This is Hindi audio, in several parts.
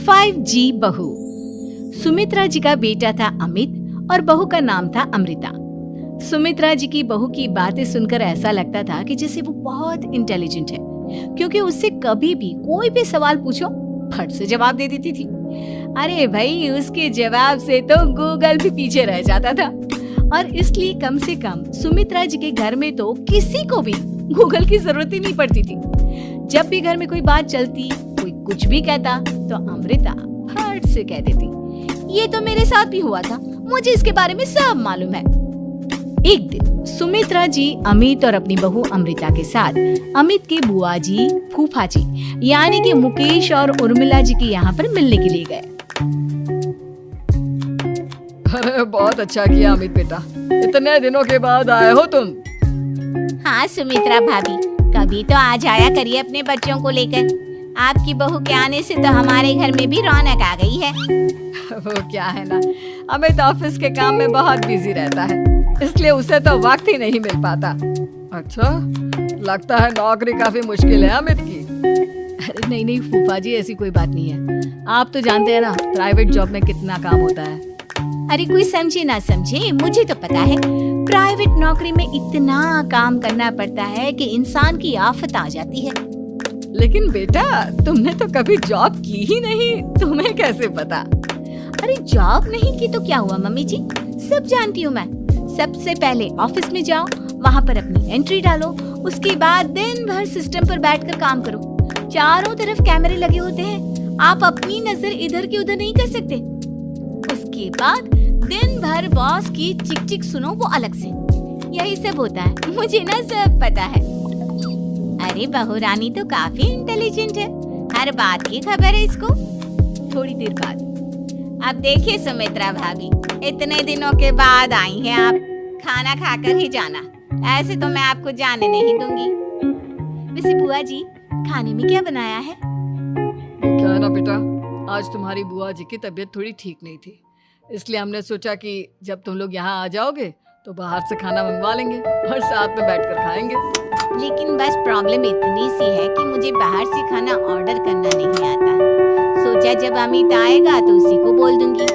5G बहू। सुमित्रा जी का बेटा था अमित और बहू का नाम था अमृता। सुमित्रा जी की बहू की बातें सुनकर ऐसा लगता था कि जैसे वो बहुत इंटेलिजेंट है, क्योंकि उससे कभी भी कोई भी सवाल पूछो फट से जवाब दे देती थी। अरे भाई, उसके जवाब से तो गूगल भी पीछे रह जाता था। और इसलिए कम से कम सुमित्रा जी के घर में तो किसी को भी गूगल की जरूरत ही नहीं पड़ती थी। जब भी घर में कोई बात चलती, कोई कुछ भी कहता, तो अमृता फट से कह देती, ये तो मेरे साथ भी हुआ था, मुझे इसके बारे में सब मालूम है। एक दिन सुमित्रा जी अमित और अपनी बहू अमृता के साथ अमित के बुआ जी, फूफा जी यानी कि मुकेश और उर्मिला जी के यहाँ पर मिलने के लिए गए। अरे बहुत अच्छा किया अमित बेटा, इतने दिनों के बाद आए हो तुम। हाँ सुमित्रा भाभी, कभी तो आ जाया करिए अपने बच्चों को लेकर। आपकी बहू के आने से तो हमारे घर में भी रौनक आ गई है। वो क्या है ना, अमित ऑफिस के काम में बहुत बिजी रहता है, इसलिए उसे तो वक्त ही नहीं मिल पाता। अच्छा, लगता है नौकरी काफी मुश्किल है अमित की। अरे नहीं नहीं फूफा जी, ऐसी कोई बात नहीं है। आप तो जानते हैं ना प्राइवेट जॉब में कितना काम होता है। अरे कोई समझे ना समझे, मुझे तो पता है प्राइवेट नौकरी में इतना काम करना पड़ता है कि इंसान की आफत आ जाती है। लेकिन बेटा, तुमने तो कभी जॉब की ही नहीं, तुम्हें कैसे पता? अरे जॉब नहीं की तो क्या हुआ मम्मी जी, सब जानती हूँ मैं। सबसे पहले ऑफिस में जाओ, वहाँ पर अपनी एंट्री डालो, उसके बाद दिन भर सिस्टम पर बैठकर काम करो। चारों तरफ कैमरे लगे होते हैं, आप अपनी नजर इधर की उधर नहीं कर सकते। उसके बाद दिन भर बॉस की चिक चिक सुनो, वो अलग से। यही सब होता है, मुझे ना सब पता है। अरे बहू रानी तो काफी इंटेलिजेंट है, हर बात की खबर है इसको। थोड़ी देर बाद अब देखिए सुमित्रा भाभी, इतने दिनों के बाद आई हैं आप, खाना खाकर ही जाना, ऐसे तो मैं आपको जाने नहीं दूंगी। वैसे बुआ जी, खाने में क्या बनाया है? वो क्या है ना बेटा, आज तुम्हारी बुआ जी की तबीयत थोड़ी ठीक नहीं थी, इसलिए हमने सोचा कि जब तुम लोग यहाँ आ जाओगे तो बाहर से खाना मंगवा लेंगे और साथ में बैठकर खाएंगे। लेकिन बस प्रॉब्लम इतनी सी है कि मुझे बाहर से खाना ऑर्डर करना नहीं आता। सोचा जब अमित आएगा तो उसी को बोल दूंगी।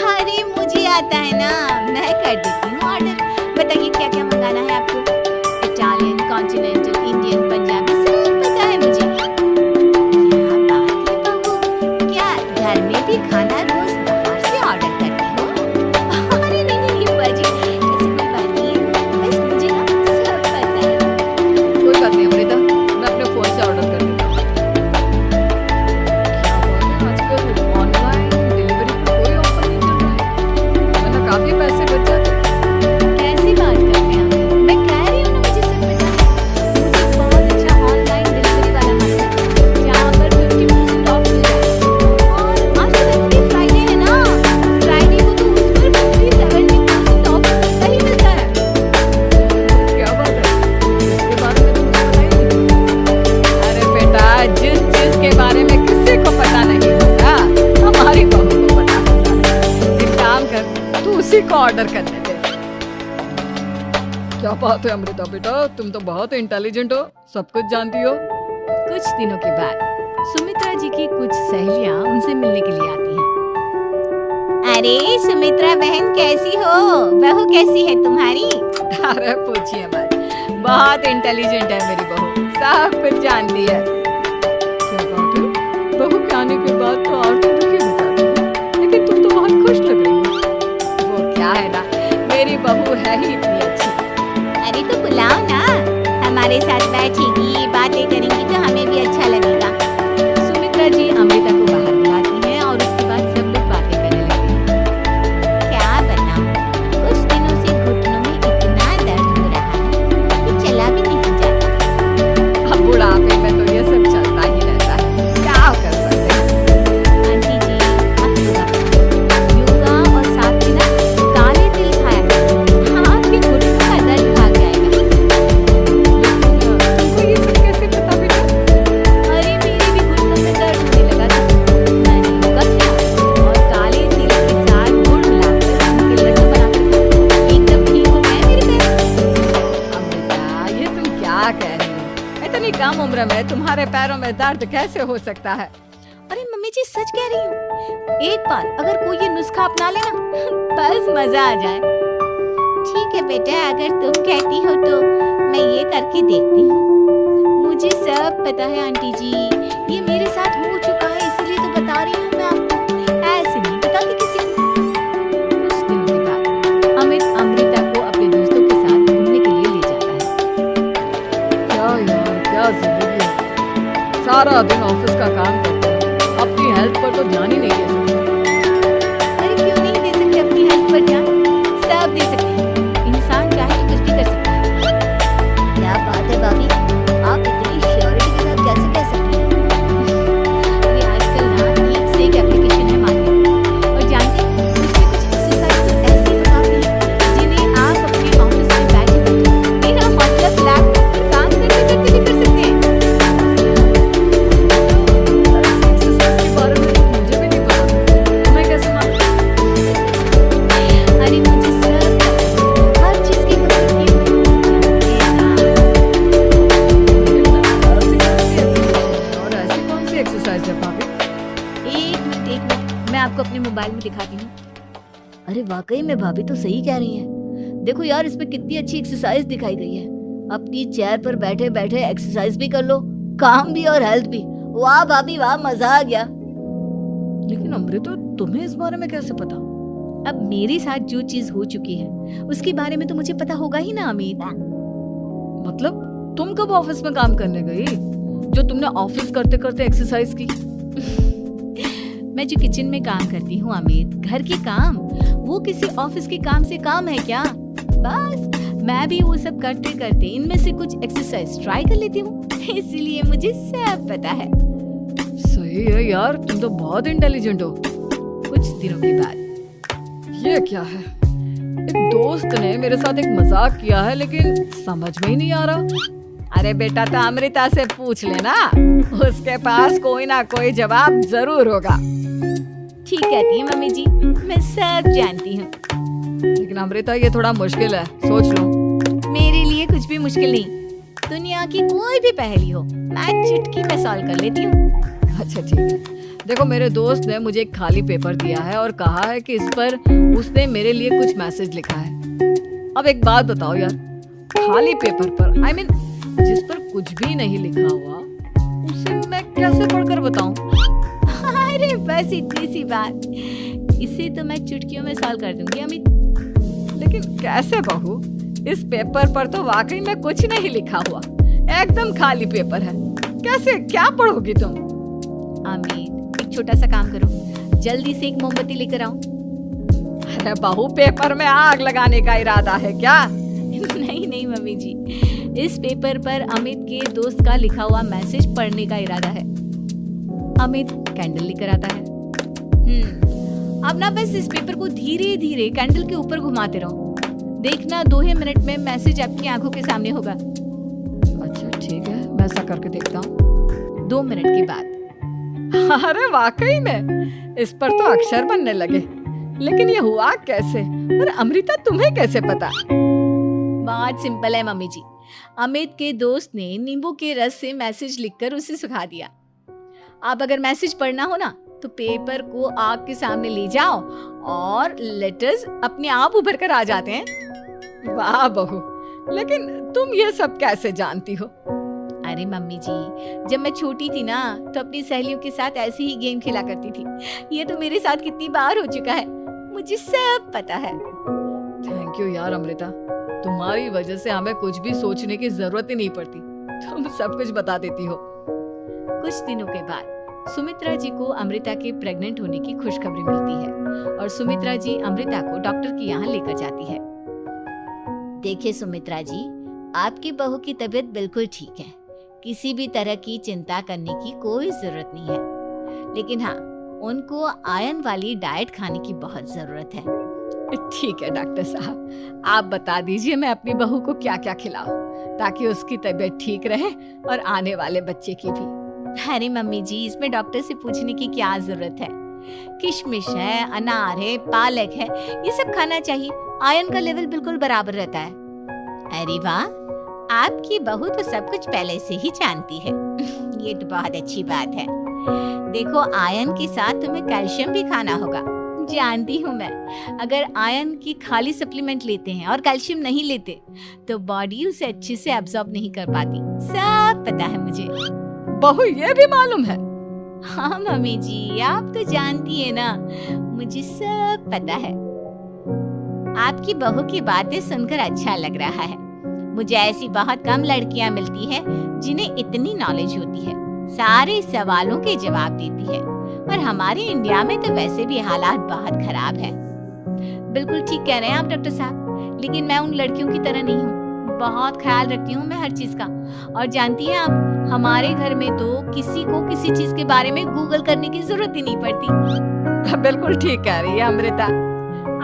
अरे मुझे आता है ना, मैं कर देती हूँ ऑर्डर। बताइए क्या क्या मंगाना है आपको? इटालियन, कॉन्टिनेंटल, इंडियन, पंजाबी, सब पता है मुझे। क्या बात है बहू, क्या घर में भी खाना रोज बाहर से ऑर्डर करती हो? अरे नहीं बुआ जी, ऐसी कोई बात नहीं है, बस मुझे ना सब पता है। कोई बात नहीं अमृता, मैं अपने फोन से ऑर्डर कर देता हूँ। क्या बात है, आजकल ऑनलाइन डिलीवरी पर कोई ऑफर नहीं चल रहा है, वरना काफी पैसे बच जाते। कैसी बात करते हैं आप? मैं कह रही हूँ ना, मुझे सब पता है। मुझे बहुत अच्छा ऑनलाइन डिलीवरी वाला मालूम है, जहाँ पर 50% ऑफ मिल जाए। और आज तो फ्राइडे है ना, फ्राइडे को तो उस पर 50-70% ऑफ सही मिलता है। क्या बात है, इसके बारे में तुमको पता ही नहीं? अरे बेटा, जिस चीज के बारे में किसी को पता नहीं होता, हमारी बहू को पता होता है। एक काम कर, तू उसी को ऑर्डर कर दे। क्या बात है अमृता बेटा, तुम तो बहुत इंटेलिजेंट हो, सब कुछ जानती हो। कुछ दिनों के बाद सुमित्रा जी की कुछ सहेलियां उनसे मिलने के लिए आती हैं। अरे सुमित्रा बहन कैसी हो, बहू कैसी है तुम्हारी? अरे पूछिए मत, बहुत इंटेलिजेंट है मेरी बहू, सब कुछ जानती है। क्या बात है, बहू के आने के बाद तो और तो दुखी हो जाती है, लेकिन तुम तो बहुत खुश लग रही हो। वो क्या है ना, मेरी बहू है ही इतनी अच्छी। अरे तो बुलाओ ना, हमारे साथ बैठेगी, बातें करेंगी तो हमें भी अच्छा लगेगा। सुमित्रा जी अमृता को बाहर बुलाती हैं और उसके बाद सब लोग बातें करने लगते हैं। क्या बताऊं, कुछ दिनों से घुटनों में इतना दर्द हो रहा है कि चला भी नहीं जाता। अब बुढ़ापे में तो ये सब चलता ही रहता है, क्या कर सकते हैं। आंटी जी, आप योगा और साथ में ना काले तिल खाया करें। हाँ, आपके घुटनों का दर्द भाग जाएगा। तुमको ये सब कैसे पता बेटा? अरे मेरे भी घुटनों में दर्द होने लगा था, मैंने योगा किया और काले तिल के साथ गुड़ मिलाकर उनके लड्डू बनाकर खाए। एकदम ठीक हो गए मेरे पैर। अमृता, ये तुम क्या कह रही हो? इतनी कम उम्र में तुम्हारे पैरों में दर्द कैसे हो सकता है? अरे मम्मी जी सच कह रही हूँ। एक बार अगर कोई ये नुस्खा अपना लेना बस मजा आ जाए। ठीक है बेटा, अगर तुम कहती हो तो मैं ये करके देखती हूँ। मुझे सब पता है आंटी जी, ये मेरे साथ हो चुका है, इसलिए तो बता रही हूँ मैं आपको, ऐसे नहीं बताती किसी को। कुछ दिनों के बाद अमित अमृता को अपने दोस्तों के साथ घूमने के लिए ले जाता है। क्या यार, क्या जिंदगी है। सारा दिन ऑफिस का काम करते हैं, अपनी हेल्थ पर तो ध्यान ही नहीं दे सकते। अरे क्यों नहीं दे सकते अपनी हेल्थ पर ध्यान? सब दे सकते हैं, इंसान चाहे तो कुछ भी कर सकता है। क्या बात है भाभी, आप इतनी श्योरिटी के साथ कैसे कह सकती हैं? अरे आजकल ना एक से एक एप्लीकेशन है मार्केट में, और जानते हैं उसमें कुछ एक्सरसाइज तो ऐसी बताती है जिन्हें आप अपने ऑफिस में बैठे बैठे बिना मतलब लैपटॉप पर काम करते करते भी कर सकते हैं। एक्सरसाइज के बारे में तो मुझे भी नहीं पता, तुम्हें कैसे मालूम? अरे मुझे सब पता है, हर चीज की खबर होती है, जानते हैं ना। और ऐसी कौन सी एक्सरसाइज है भाभी? एक मिनट मैं आपको अपने मोबाइल में दिखाती हूँ। अरे वाकई में भाभी तो सही कह रही हैं। देखो यार, इसमें कितनी अच्छी एक्सरसाइज दिखाई गई है। अपनी चेयर पर बैठे बैठे एक्सरसाइज भी कर लो, काम भी और हेल्थ भी। वाह भाभी वाह, मजा आ गया। लेकिन अमृता, तुम्हें इस बारे में कैसे पता? अब मेरे साथ जो चीज हो चुकी है उसके बारे में तो मुझे पता होगा ही ना अमित। मतलब तुम कब ऑफिस में काम करने गई जो तुमने ऑफिस करते करते एक्सरसाइज की? मैं जो किचन में काम करती हूँ अमित, घर के काम, वो किसी ऑफिस के काम से काम है क्या? बस मैं भी वो सब करते करते इनमें से कुछ एक्सरसाइज ट्राई कर लेती हूँ, इसीलिए मुझे सब पता है। सही है यार, तुम तो बहुत इंटेलिजेंट हो। कुछ दिनों के बाद ये क्या है? एक दोस्त ने मेरे साथ एक मजाक किया है, लेकिन समझ में ही नहीं आ रहा। अरे बेटा, तो अमृता से पूछ लेना, उसके पास कोई ना कोई जवाब जरूर होगा। ठीक कहती है मम्मी जी, मैं सब जानती हूँ। लेकिन अमृता, ये थोड़ा मुश्किल है, सोच लो। मेरे लिए कुछ भी मुश्किल नहीं, दुनिया की कोई भी पहेली हो मैं चुटकी में सॉल्व कर लेती हूँ। अच्छा ठीक है, देखो मेरे दोस्त ने मुझे एक खाली पेपर दिया है और कहा है कि इस पर उसने मेरे लिए कुछ मैसेज लिखा है। अब एक बात बताओ यार, खाली पेपर पर I mean, जिस पर कुछ भी नहीं लिखा हुआ, उसे मैं कैसे पढ़कर बताऊं? अरे बस इतनी सी बात, इसे तो मैं चुटकियों में सॉल्व कर दूंगी अमित। लेकिन कैसे बहू? इस पेपर पर तो वाकई में कुछ नहीं लिखा हुआ, एकदम खाली पेपर है, कैसे क्या पढ़ोगी तुम? अमित, एक छोटा सा काम करो, जल्दी से एक मोमबत्ती लेकर आओ। अरे बहू, पेपर में आग लगाने का इरादा है क्या? नहीं नहीं मम्मी जी, इस पेपर पर अमित के दोस्त का लिखा हुआ मैसेज पढ़ने का इरादा है। अमित कैंडल लेकर आता है। अब ना बस इस पेपर को धीरे धीरे कैंडल के ऊपर घुमाते रहो, देखना 2 ही मिनट में मैसेज आपकी आंखों के सामने होगा। अच्छा ठीक है, मैं ऐसा करके देखता हूँ। 2 मिनट के बाद अरे वाकई में इस पर तो अक्षर बनने लगे, लेकिन ये हुआ कैसे? और अमृता, तुम्हें कैसे पता? बहुत सिंपल है मम्मी जी, अमित के दोस्त ने नींबू के रस से मैसेज लिखकर उसे सुखा दिया। आप अगर मैसेज पढ़ना हो ना तो पेपर को आग के सामने ले जाओ और लेटर्स अपने आप उभर कर आ जाते हैं। वाह बहू, लेकिन तुम ये सब कैसे जानती हो? अरे मम्मी जी, जब मैं छोटी थी ना तो अपनी सहेलियों के साथ ऐसे ही गेम खेला करती थी। ये तो मेरे साथ कितनी बार हो चुका है, मुझे सब पता है। थैंक यू यार अमृता, तुम्हारी वजह से हमें कुछ भी सोचने की जरूरत ही नहीं पड़ती, तुम सब कुछ बता देती हो। कुछ दिनों के बाद सुमित्रा जी को अमृता के प्रेग्नेंट होने की खुशखबरी मिलती है और सुमित्रा जी अमृता को डॉक्टर के यहाँ लेकर जाती है। देखिए सुमित्रा जी, आपकी बहू की तबीयत बिल्कुल ठीक है, किसी भी तरह की चिंता करने की कोई जरूरत नहीं है, लेकिन हाँ, उनको आयरन वाली डाइट खाने की बहुत जरूरत है। ठीक है डॉक्टर साहब, आप बता दीजिए मैं अपनी बहू को क्या क्या खिलाऊं ताकि उसकी तबीयत ठीक रहे और आने वाले बच्चे की भी। अरे मम्मी जी, इसमें डॉक्टर से पूछने की क्या जरूरत है, किशमिश है, अनार है, पालक है, ये सब खाना चाहिए, आयरन का लेवल बिल्कुल बराबर रहता है। अरे वाह, आपकी बहू तो सब कुछ पहले से ही जानती है। ये तो बहुत अच्छी बात है। देखो, आयरन के साथ तुम्हें कैल्शियम भी खाना होगा। जानती हूँ मैं, अगर आयरन की खाली सप्लीमेंट लेते हैं और कैल्शियम नहीं लेते तो बॉडी उसे अच्छे से एब्जॉर्ब नहीं कर पाती। सब पता है मुझे। बहू ये भी मालूम है? हाँ मम्मी जी, आप तो जानती है ना, मुझे सब पता है। आपकी बहू की बातें सुनकर अच्छा लग रहा है। मुझे ऐसी बहुत कम लड़कियां मिलती है जिन्हें इतनी नॉलेज होती है, सारे सवालों के जवाब देती है। और हमारे इंडिया में तो वैसे भी हालात बहुत खराब है। बिल्कुल ठीक कह रहे हैं आप डॉक्टर साहब, लेकिन मैं उन लड़कियों की तरह नहीं हूँ। बहुत ख्याल रखती हूँ मैं हर चीज का। और जानती हैं आप, हमारे घर में तो किसी को किसी चीज के बारे में गूगल करने की जरूरत ही नहीं पड़ती। बिल्कुल ठीक कह रही है अमृता।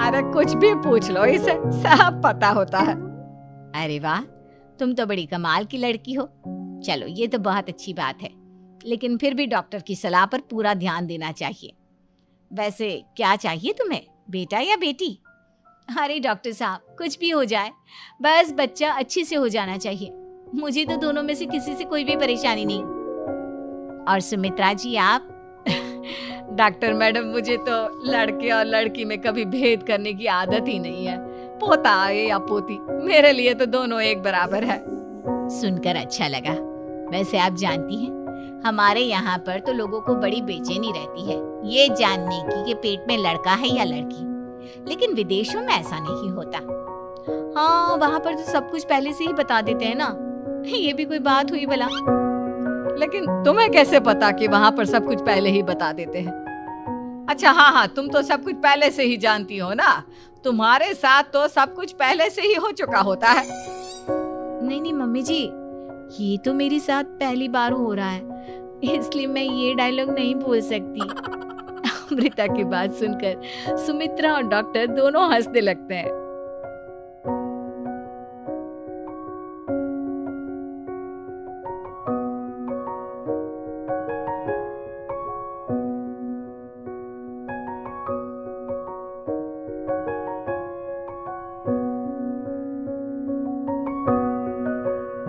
अरे कुछ भी पूछ लो, इसे सब पता होता है। अरे वाह, तुम तो बड़ी कमाल की लड़की हो। चलो, ये तो बहुत अच्छी बात है, लेकिन फिर भी डॉक्टर की सलाह पर पूरा ध्यान देना चाहिए। वैसे क्या चाहिए तुम्हें, बेटा या बेटी? अरे डॉक्टर साहब, कुछ भी हो जाए, बस बच्चा अच्छे से हो जाना चाहिए। मुझे तो दोनों में से किसी से कोई भी परेशानी नहीं। और सुमित्रा जी, आप? डॉक्टर मैडम, मुझे तो लड़के और लड़की में कभी भेद करने की आदत ही नहीं है। पोता आए या पोती, मेरे लिए तो दोनों एक बराबर है। सुनकर अच्छा लगा। वैसे आप जानती हैं, हमारे यहाँ पर तो लोगों को बड़ी बेचैनी रहती है ये जानने की कि पेट में लड़का है या लड़की, लेकिन विदेशों में ऐसा नहीं होता। हाँ, वहाँ पर तो सब कुछ पहले से ही बता देते हैं ना। ये भी कोई बात हुई भला? लेकिन तुम्हें कैसे पता कि वहाँ पर सब कुछ पहले ही बता देते हैं? अच्छा हाँ, तुम तो सब कुछ पहले से ही जानती हो ना। तुम्हारे साथ तो सब कुछ पहले से ही हो चुका होता है। नहीं मम्मी जी, ये तो मेरे साथ पहली बार हो रहा है, इसलिए मैं ये डायलॉग नहीं बोल सकती। अमृता की बात सुनकर सुमित्रा और डॉक्टर दोनों हंसने लगते हैं।